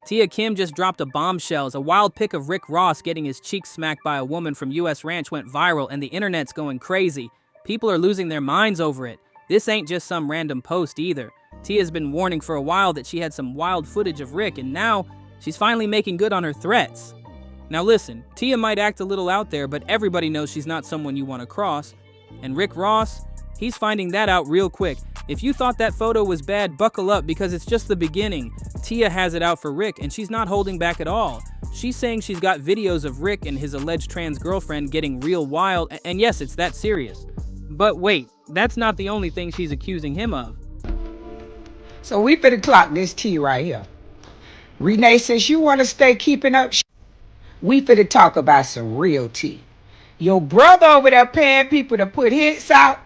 Tia Kemp just dropped a bombshell. A wild pic of Rick Ross getting his cheeks smacked by a woman from US Ranch went viral and the internet's going crazy. People are losing their minds over it. This ain't just some random post either. Tia's been warning for a while that she had some wild footage of Rick, and now she's finally making good on her threats. Now listen, Tia might act a little out there, but everybody knows she's not someone you want to cross. And Rick Ross, he's finding that out real quick. If you thought that photo was bad, buckle up because it's just the beginning. Tia has it out for Rick and she's not holding back at all. She's saying she's got videos of Rick and his alleged trans girlfriend getting real wild, and yes, it's that serious. But wait, that's not the only thing she's accusing him of. So we finna clock this tea right here. Renee says you want to stay keeping up. We finna talk about some real tea. Your brother over there paying people to put hits out.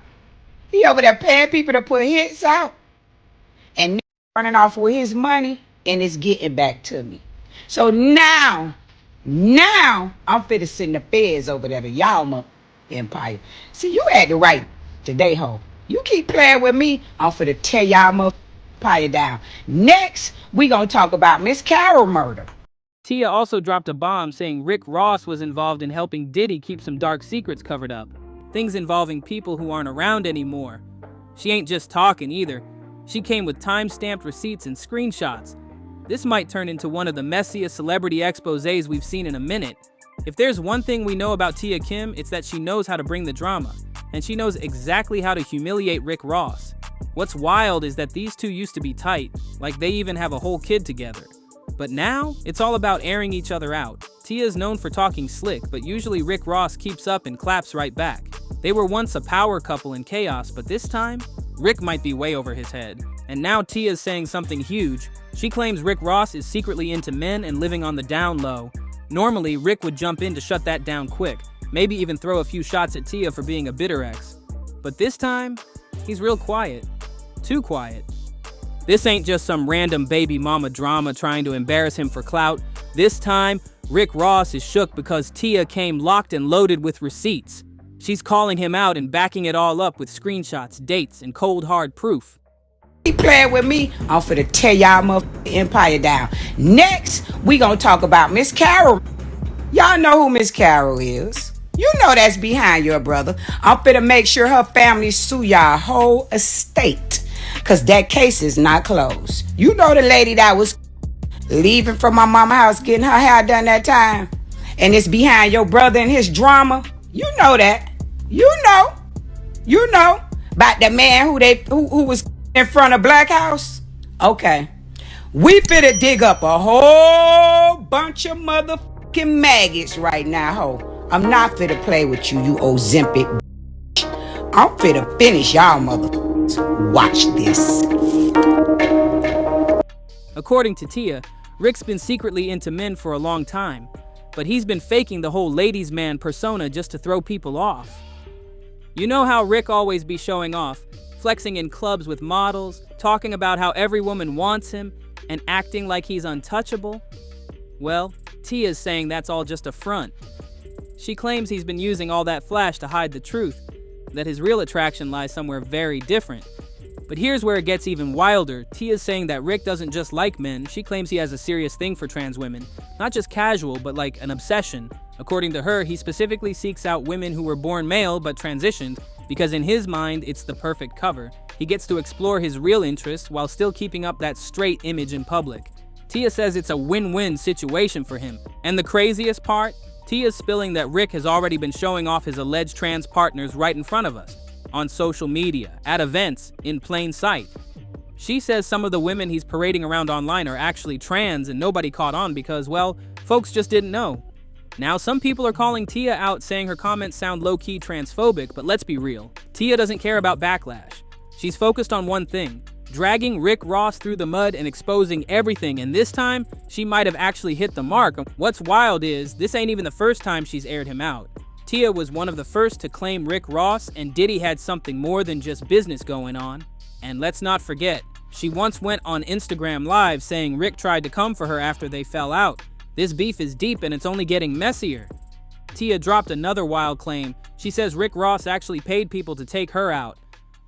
He over there paying people to put hits out. And running off with his money and it's getting back to me. So now I'm finna send the feds over there to y'all empire. See, you acting right today, ho. You keep playing with me, I'm finna tear y'all empire down. Next, we gonna talk about Miss Carol murder. Tia also dropped a bomb saying Rick Ross was involved in helping Diddy keep some dark secrets covered up. Things involving people who aren't around anymore. She ain't just talking either. She came with time-stamped receipts and screenshots. This might turn into one of the messiest celebrity exposés we've seen in a minute. If there's one thing we know about Tia Kemp, it's that she knows how to bring the drama, and she knows exactly how to humiliate Rick Ross. What's wild is that these two used to be tight, like they even have a whole kid together. But now, it's all about airing each other out. Tia is known for talking slick, but usually Rick Ross keeps up and claps right back. They were once a power couple in chaos, but this time, Rick might be way over his head. And now Tia's saying something huge. She claims Rick Ross is secretly into men and living on the down low. Normally, Rick would jump in to shut that down quick, maybe even throw a few shots at Tia for being a bitter ex. But this time, he's real quiet. Too quiet. This ain't just some random baby mama drama trying to embarrass him for clout. This time, Rick Ross is shook because Tia came locked and loaded with receipts. She's calling him out and backing it all up with screenshots, dates, and cold hard proof. Keep playing with me, I'm finna tear y'all empire down. Next, we gonna talk about Miss Carol. Y'all know who Miss Carol is. You know that's behind your brother. I'm finna make sure her family sue y'all whole estate, cause that case is not closed. You know the lady that was leaving from my mama's house getting her hair done that time, and it's behind your brother and his drama. You know that. You know about the man who was in front of Black House. Okay, we finna dig up a whole bunch of motherfucking maggots right now, ho. I'm not finna play with you Ozempic. I'm finna finish y'all motherfuckers. Watch this. According to Tia, Rick's been secretly into men for a long time, but he's been faking the whole ladies' man persona just to throw people off. You know how Rick always be showing off, flexing in clubs with models, talking about how every woman wants him, and acting like he's untouchable? Well, Tia's saying that's all just a front. She claims he's been using all that flash to hide the truth, that his real attraction lies somewhere very different. But here's where it gets even wilder. Tia's saying that Rick doesn't just like men, she claims he has a serious thing for trans women. Not just casual, but like an obsession. According to her, he specifically seeks out women who were born male but transitioned, because in his mind, it's the perfect cover. He gets to explore his real interests while still keeping up that straight image in public. Tia says it's a win-win situation for him. And the craziest part? Tia's spilling that Rick has already been showing off his alleged trans partners right in front of us. On social media, at events, in plain sight. She says some of the women he's parading around online are actually trans and nobody caught on because, well, folks just didn't know. Now, some people are calling Tia out saying her comments sound low-key transphobic, but let's be real. Tia doesn't care about backlash. She's focused on one thing, dragging Rick Ross through the mud and exposing everything, and this time, she might have actually hit the mark. What's wild is, this ain't even the first time she's aired him out. Tia was one of the first to claim Rick Ross and Diddy had something more than just business going on. And let's not forget, she once went on Instagram Live saying Rick tried to come for her after they fell out. This beef is deep and it's only getting messier. Tia dropped another wild claim. She says Rick Ross actually paid people to take her out.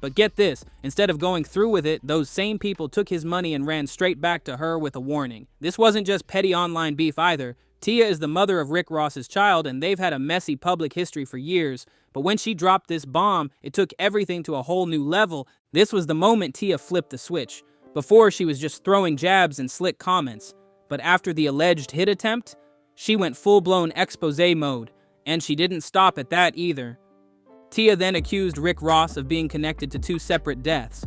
But get this, instead of going through with it, those same people took his money and ran straight back to her with a warning. This wasn't just petty online beef either. Tia is the mother of Rick Ross's child, and they've had a messy public history for years. But when she dropped this bomb, it took everything to a whole new level. This was the moment Tia flipped the switch. Before, she was just throwing jabs and slick comments. But after the alleged hit attempt, she went full-blown exposé mode. And she didn't stop at that either. Tia then accused Rick Ross of being connected to two separate deaths.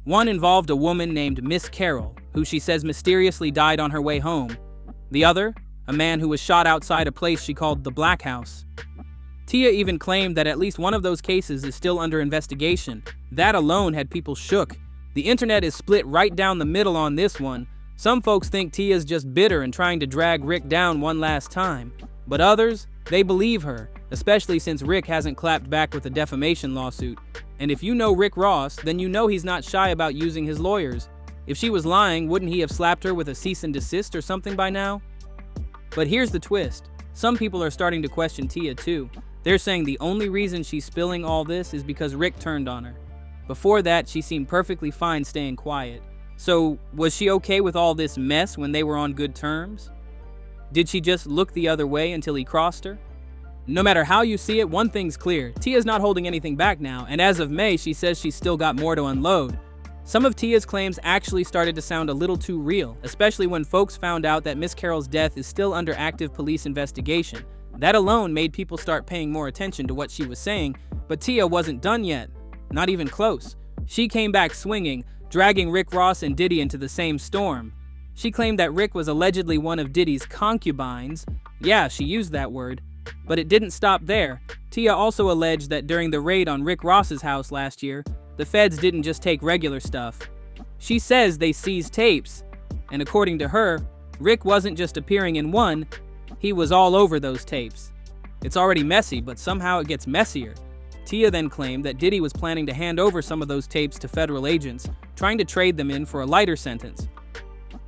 One involved a woman named Miss Carol, who she says mysteriously died on her way home. The other, a man who was shot outside a place she called the Black House. Tia even claimed that at least one of those cases is still under investigation. That alone had people shook. The internet is split right down the middle on this one. Some folks think Tia's just bitter and trying to drag Rick down one last time. But others, they believe her, especially since Rick hasn't clapped back with a defamation lawsuit. And if you know Rick Ross, then you know he's not shy about using his lawyers. If she was lying, wouldn't he have slapped her with a cease and desist or something by now? But here's the twist. Some people are starting to question Tia too. They're saying the only reason she's spilling all this is because Rick turned on her. Before that, she seemed perfectly fine staying quiet. So, was she okay with all this mess when they were on good terms? Did she just look the other way until he crossed her? No matter how you see it, one thing's clear. Tia's not holding anything back now, and as of May, she says she's still got more to unload. Some of Tia's claims actually started to sound a little too real, especially when folks found out that Miss Carol's death is still under active police investigation. That alone made people start paying more attention to what she was saying, but Tia wasn't done yet. Not even close. She came back swinging, dragging Rick Ross and Diddy into the same storm. She claimed that Rick was allegedly one of Diddy's concubines. Yeah, she used that word. But it didn't stop there. Tia also alleged that during the raid on Rick Ross's house last year, the feds didn't just take regular stuff. She says they seized tapes. And according to her, Rick wasn't just appearing in one, he was all over those tapes. It's already messy, but somehow it gets messier. Tia then claimed that Diddy was planning to hand over some of those tapes to federal agents, trying to trade them in for a lighter sentence.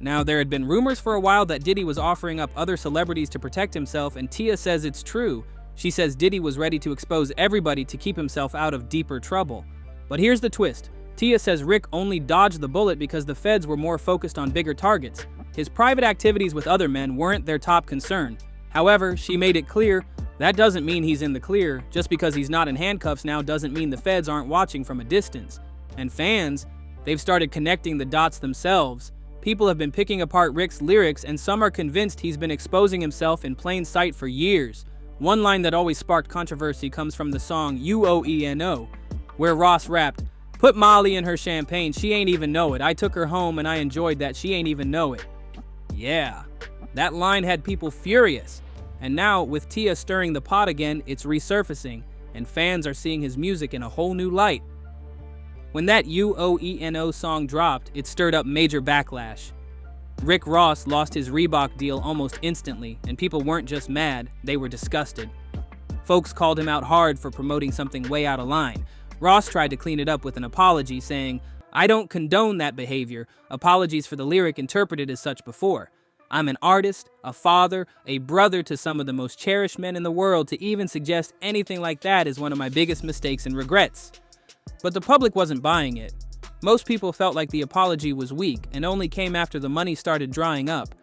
Now, there had been rumors for a while that Diddy was offering up other celebrities to protect himself, and Tia says it's true. She says Diddy was ready to expose everybody to keep himself out of deeper trouble. But here's the twist. Tia says Rick only dodged the bullet because the feds were more focused on bigger targets. His private activities with other men weren't their top concern. However, she made it clear that doesn't mean he's in the clear. Just because he's not in handcuffs now doesn't mean the feds aren't watching from a distance. And fans, they've started connecting the dots themselves. People have been picking apart Rick's lyrics, and some are convinced he's been exposing himself in plain sight for years. One line that always sparked controversy comes from the song UOENO, where Ross rapped, "Put Molly in her champagne, she ain't even know it. I took her home and I enjoyed that, she ain't even know it." Yeah, that line had people furious. And now, with Tia stirring the pot again, it's resurfacing, and fans are seeing his music in a whole new light. When that UOENO song dropped, it stirred up major backlash. Rick Ross lost his Reebok deal almost instantly, and people weren't just mad, they were disgusted. Folks called him out hard for promoting something way out of line. Ross tried to clean it up with an apology, saying, "I don't condone that behavior. Apologies for the lyric interpreted as such before. I'm an artist, a father, a brother to some of the most cherished men in the world. To even suggest anything like that is one of my biggest mistakes and regrets." But the public wasn't buying it. Most people felt like the apology was weak and only came after the money started drying up,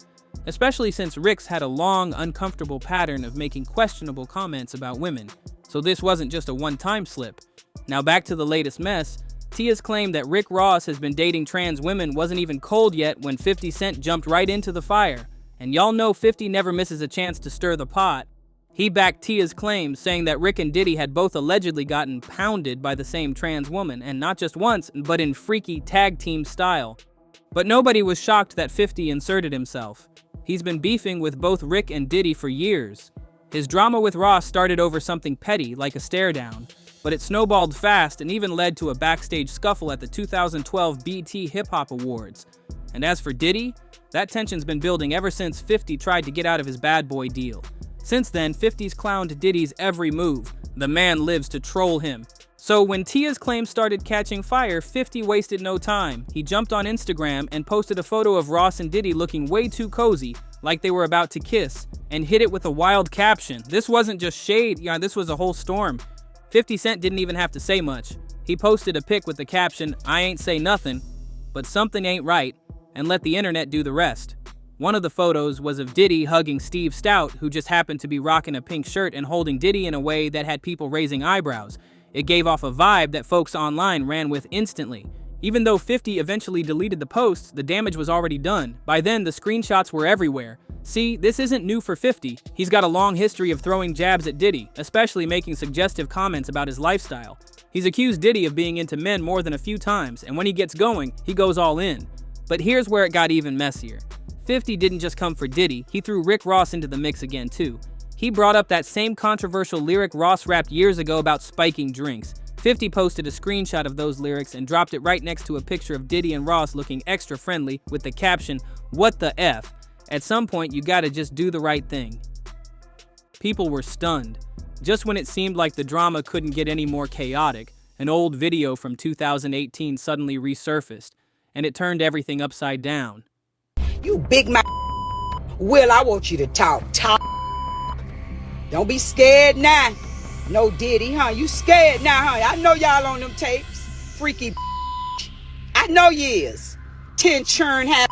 especially since Rick's had a long, uncomfortable pattern of making questionable comments about women. So this wasn't just a one-time slip. Now back to the latest mess. Tia's claim that Rick Ross has been dating trans women wasn't even cold yet when 50 Cent jumped right into the fire. And y'all know 50 never misses a chance to stir the pot. He backed Tia's claims, saying that Rick and Diddy had both allegedly gotten pounded by the same trans woman, and not just once, but in freaky tag team style. But nobody was shocked that 50 inserted himself. He's been beefing with both Rick and Diddy for years. His drama with Ross started over something petty, like a stare down, but it snowballed fast and even led to a backstage scuffle at the 2012 BET Hip Hop Awards. And as for Diddy, that tension's been building ever since 50 tried to get out of his bad boy deal. Since then, 50's clowned Diddy's every move. The man lives to troll him. So when Tia's claims started catching fire, 50 wasted no time. He jumped on Instagram and posted a photo of Ross and Diddy looking way too cozy, like they were about to kiss, and hit it with a wild caption. This wasn't just shade, this was a whole storm. 50 Cent didn't even have to say much. He posted a pic with the caption, "I ain't say nothing, but something ain't right," and let the internet do the rest. One of the photos was of Diddy hugging Steve Stout, who just happened to be rocking a pink shirt and holding Diddy in a way that had people raising eyebrows. It gave off a vibe that folks online ran with instantly. Even though 50 eventually deleted the posts, the damage was already done. By then, the screenshots were everywhere. See, this isn't new for 50. He's got a long history of throwing jabs at Diddy, especially making suggestive comments about his lifestyle. He's accused Diddy of being into men more than a few times, and when he gets going, he goes all in. But here's where it got even messier. 50 didn't just come for Diddy, he threw Rick Ross into the mix again too. He brought up that same controversial lyric Ross rapped years ago about spiking drinks. 50 posted a screenshot of those lyrics and dropped it right next to a picture of Diddy and Ross looking extra friendly with the caption, "What the F? At some point, you gotta just do the right thing." People were stunned. Just when it seemed like the drama couldn't get any more chaotic, an old video from 2018 suddenly resurfaced, and it turned everything upside down. You big mouth. Will, I want you to talk. Don't be scared now. No Diddy, huh? You scared now, huh? I know y'all on them tapes. Freaky. I know you is. 10 churn have.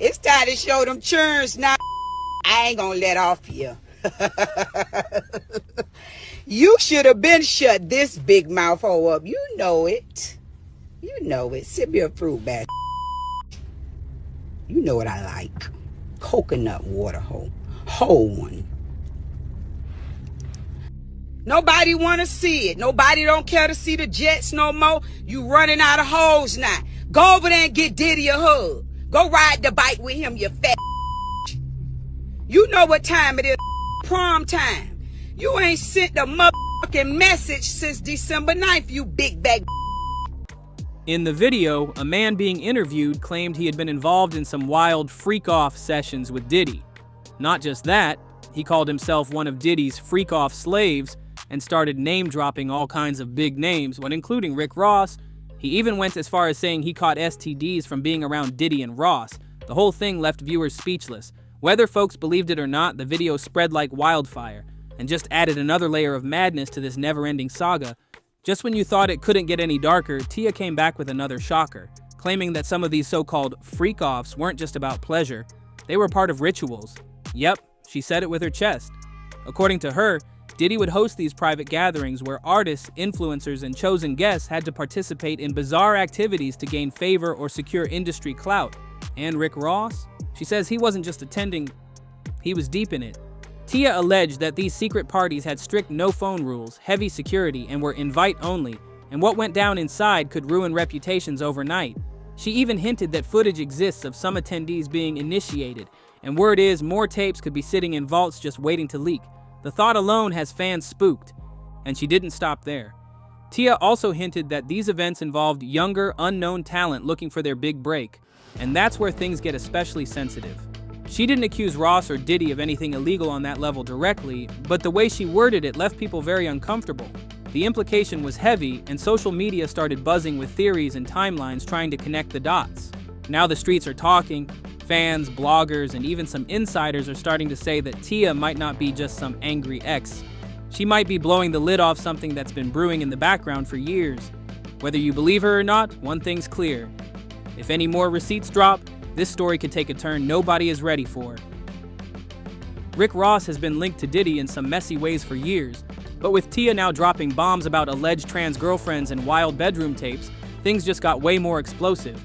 It's time to show them churns now. I ain't gonna let off you. You should have been shut this big mouth hole up. You know it. You know it. Sip your fruit bat. You know what I like. Coconut water hole. Whole one. Nobody want to see it. Nobody don't care to see the Jets no more. You running out of hoes now. Go over there and get Diddy a hug. Go ride the bike with him, you fat. You know what time it is. Prom time. You ain't sent a motherfucking message since December 9th, you big bag. In the video, a man being interviewed claimed he had been involved in some wild freak-off sessions with Diddy. Not just that, he called himself one of Diddy's freak-off slaves and started name-dropping all kinds of big names, when including Rick Ross. He even went as far as saying he caught STDs from being around Diddy and Ross. The whole thing left viewers speechless. Whether folks believed it or not, the video spread like wildfire and just added another layer of madness to this never-ending saga. Just when you thought it couldn't get any darker, Tia came back with another shocker, claiming that some of these so-called freak-offs weren't just about pleasure. They were part of rituals. Yep, she said it with her chest. According to her, Diddy would host these private gatherings where artists, influencers, and chosen guests had to participate in bizarre activities to gain favor or secure industry clout. And Rick Ross? She says he wasn't just attending, he was deep in it. Tia alleged that these secret parties had strict no-phone rules, heavy security, and were invite-only, and what went down inside could ruin reputations overnight. She even hinted that footage exists of some attendees being initiated, and word is more tapes could be sitting in vaults just waiting to leak. The thought alone has fans spooked, and she didn't stop there. Tia also hinted that these events involved younger, unknown talent looking for their big break, and that's where things get especially sensitive. She didn't accuse Ross or Diddy of anything illegal on that level directly, but the way she worded it left people very uncomfortable. The implication was heavy, and social media started buzzing with theories and timelines trying to connect the dots. Now the streets are talking. Fans, bloggers, and even some insiders are starting to say that Tia might not be just some angry ex. She might be blowing the lid off something that's been brewing in the background for years. Whether you believe her or not, one thing's clear. If any more receipts drop, this story could take a turn nobody is ready for. Rick Ross has been linked to Diddy in some messy ways for years, but with Tia now dropping bombs about alleged trans girlfriends and wild bedroom tapes, things just got way more explosive.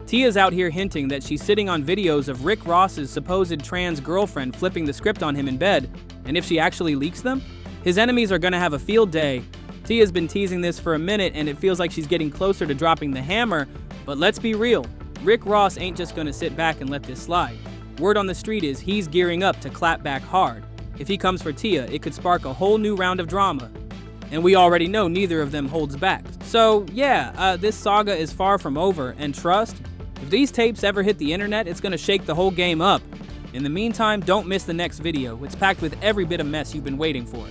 Tia's out here hinting that she's sitting on videos of Rick Ross's supposed trans girlfriend flipping the script on him in bed, and if she actually leaks them, his enemies are gonna have a field day. Tia's been teasing this for a minute, and it feels like she's getting closer to dropping the hammer, but let's be real, Rick Ross ain't just gonna sit back and let this slide. Word on the street is he's gearing up to clap back hard. If he comes for Tia, it could spark a whole new round of drama. And we already know neither of them holds back. So yeah, this saga is far from over, and trust, if these tapes ever hit the internet, it's gonna shake the whole game up. In the meantime, don't miss the next video. It's packed with every bit of mess you've been waiting for.